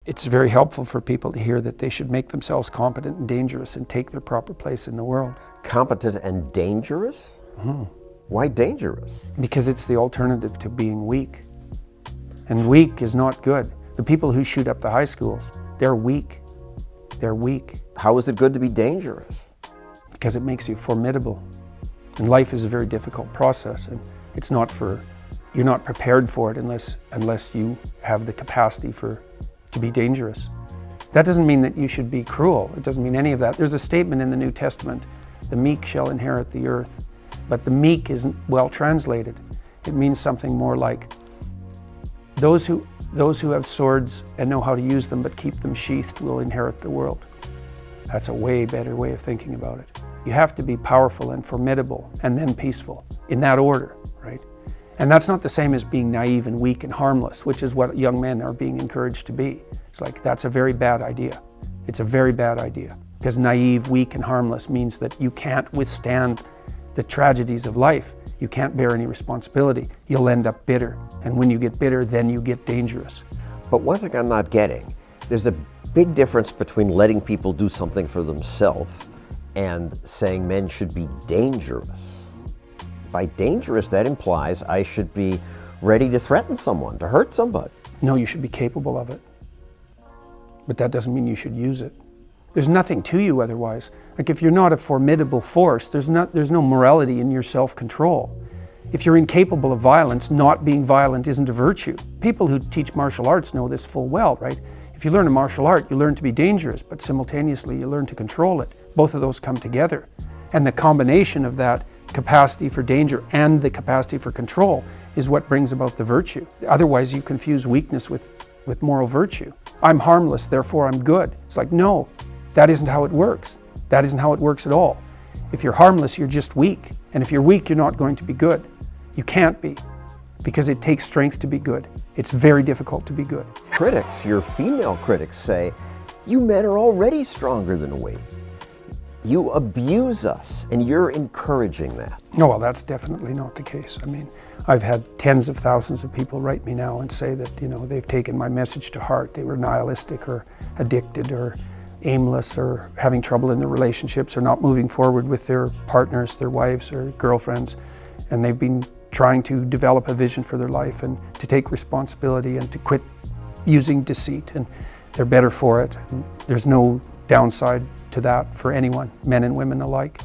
It's very helpful for people to hear that they should make themselves competent and dangerous and take their proper place in the world. Competent and dangerous? Why dangerous? Because it's the alternative to being weak. And weak is not good. The people who shoot up the high schools, they're weak. They're weak. How is it good to be dangerous? Because it makes you formidable. And life is a very difficult process, and it's not for, you're not prepared for it unless you have the capacity to be dangerous. That doesn't mean that you should be cruel. It doesn't mean any of that. There's a statement in the New Testament, the meek shall inherit the earth. But the meek isn't well translated. It means something more like those who have swords and know how to use them but keep them sheathed will inherit the world. That's a way better way of thinking about it. You have to be powerful and formidable and then peaceful, in that order, right? And that's not the same as being naive and weak and harmless, which is what young men are being encouraged to be. It's like, that's a very bad idea. It's a very bad idea. Because naive, weak, and harmless means that you can't withstand the tragedies of life. You can't bear any responsibility. You'll end up bitter. And when you get bitter, then you get dangerous. But one thing I'm not getting, there's a big difference between letting people do something for themselves and saying men should be dangerous. By dangerous, that implies I should be ready to threaten someone, to hurt somebody. No, you should be capable of it. But that doesn't mean you should use it. There's nothing to you otherwise. Like if you're not a formidable force, there's no morality in your self-control. If you're incapable of violence, not being violent isn't a virtue. People who teach martial arts know this full well, right? If you learn a martial art, you learn to be dangerous, but simultaneously you learn to control it. Both of those come together. And the combination of that capacity for danger and the capacity for control is what brings about the virtue. Otherwise you confuse weakness with moral virtue. I'm harmless, therefore I'm good. It's like, no, that isn't how it works. That isn't how it works at all. If you're harmless, you're just weak. And if you're weak, you're not going to be good. You can't be, because it takes strength to be good. It's very difficult to be good. Critics, your female critics, say, you men are already stronger than we. You abuse us, and you're encouraging that. No, well, that's definitely not the case. I mean, I've had tens of thousands of people write me now and say that, they've taken my message to heart. They were nihilistic or addicted or aimless or having trouble in their relationships or not moving forward with their partners, their wives or girlfriends. And they've been trying to develop a vision for their life and to take responsibility and to quit using deceit. And they're better for it. And there's no downside to that for anyone, men and women alike.